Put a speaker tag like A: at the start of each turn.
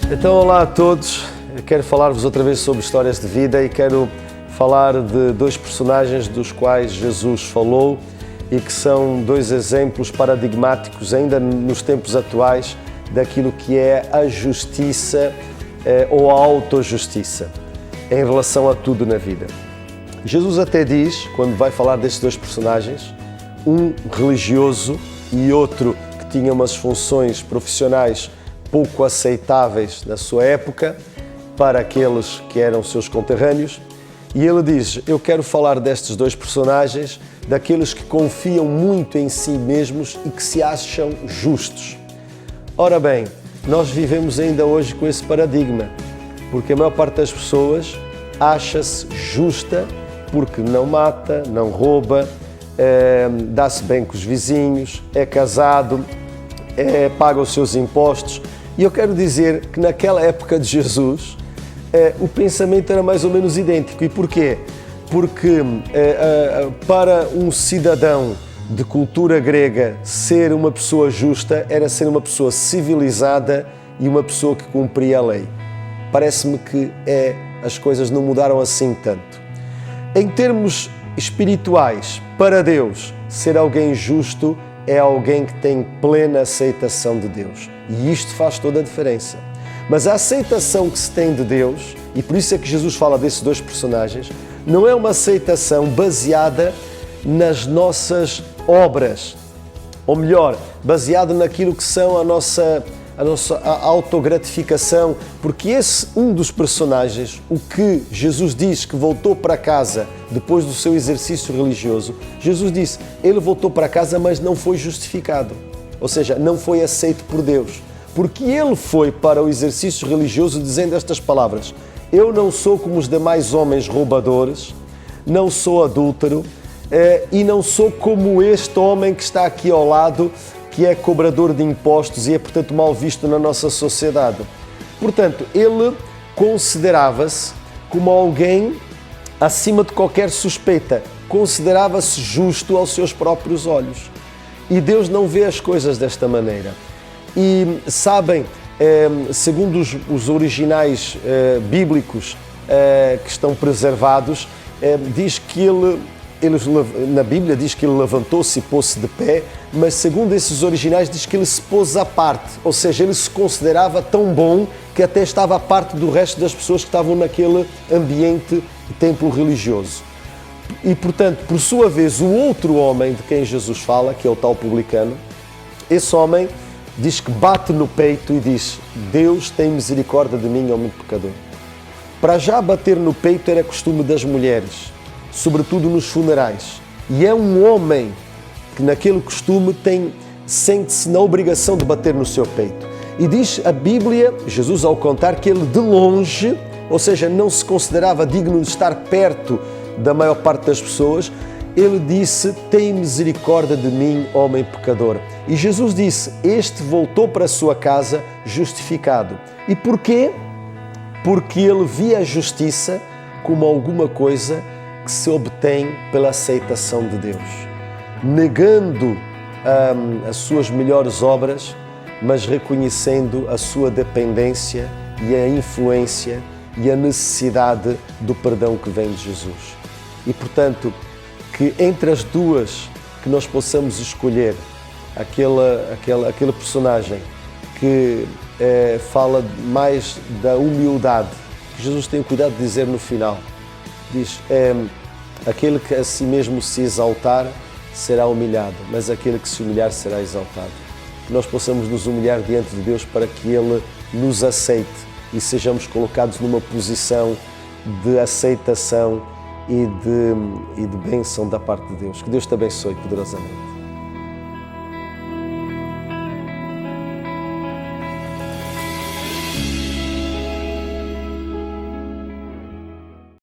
A: Então, olá a todos. Eu quero falar-vos outra vez sobre histórias de vida e quero falar de dois personagens dos quais Jesus falou e que são dois exemplos paradigmáticos, ainda nos tempos atuais, daquilo que é a justiça ou a autojustiça em relação a tudo na vida. Jesus até diz, quando vai falar destes dois personagens, um religioso e outro que tinha umas funções profissionais pouco aceitáveis na sua época para aqueles que eram seus conterrâneos, e ele diz: eu quero falar destes dois personagens, daqueles que confiam muito em si mesmos e que se acham justos. Ora bem, nós vivemos ainda hoje com esse paradigma, porque a maior parte das pessoas acha-se justa porque não mata, não rouba, dá-se bem com os vizinhos, é casado, paga os seus impostos. E eu quero dizer que naquela época de Jesus o pensamento era mais ou menos idêntico. E porquê? Porque para um cidadão de cultura grega ser uma pessoa justa era ser uma pessoa civilizada e uma pessoa que cumpria a lei. Parece-me que as coisas não mudaram assim tanto. Em termos espirituais, para Deus, ser alguém justo é alguém que tem plena aceitação de Deus. E isto faz toda a diferença. Mas a aceitação que se tem de Deus, e por isso é que Jesus fala desses dois personagens, não é uma aceitação baseada nas nossas obras, ou melhor, baseada naquilo que são a nossa autogratificação, porque um dos personagens, o que Jesus diz que voltou para casa depois do seu exercício religioso, Jesus disse, ele voltou para casa, mas não foi justificado, ou seja, não foi aceito por Deus, porque ele foi para o exercício religioso dizendo estas palavras: eu não sou como os demais homens roubadores, não sou adúltero e não sou como este homem que está aqui ao lado, que é cobrador de impostos e é, portanto, mal visto na nossa sociedade. Portanto, ele considerava-se como alguém acima de qualquer suspeita, considerava-se justo aos seus próprios olhos. E Deus não vê as coisas desta maneira. E sabem, segundo os originais bíblicos que estão preservados, diz que ele, na Bíblia diz que ele levantou-se e pôs-se de pé, mas segundo esses originais diz que ele se pôs à parte, ou seja, ele se considerava tão bom que até estava à parte do resto das pessoas que estavam naquele ambiente de templo religioso. E, portanto, por sua vez, o outro homem de quem Jesus fala, que é o tal publicano, esse homem diz que bate no peito e diz: Deus tem misericórdia de mim, homem pecador. Para já bater no peito era costume das mulheres, sobretudo nos funerais. E é um homem que naquele costume sente-se na obrigação de bater no seu peito. E diz a Bíblia, Jesus ao contar, que ele de longe, ou seja, não se considerava digno de estar perto da maior parte das pessoas, ele disse: tem misericórdia de mim, homem pecador. E Jesus disse: este voltou para a sua casa justificado. E porquê? Porque ele via a justiça como alguma coisa que se obtém pela aceitação de Deus, negando as suas melhores obras, mas reconhecendo a sua dependência e a influência e a necessidade do perdão que vem de Jesus. E, portanto, que entre as duas que nós possamos escolher aquele personagem que fala mais da humildade, que Jesus tem o cuidado de dizer no final. Diz, aquele que a si mesmo se exaltar será humilhado, mas aquele que se humilhar será exaltado. Que nós possamos nos humilhar diante de Deus para que Ele nos aceite e sejamos colocados numa posição de aceitação e de bênção da parte de Deus. Que Deus te abençoe poderosamente.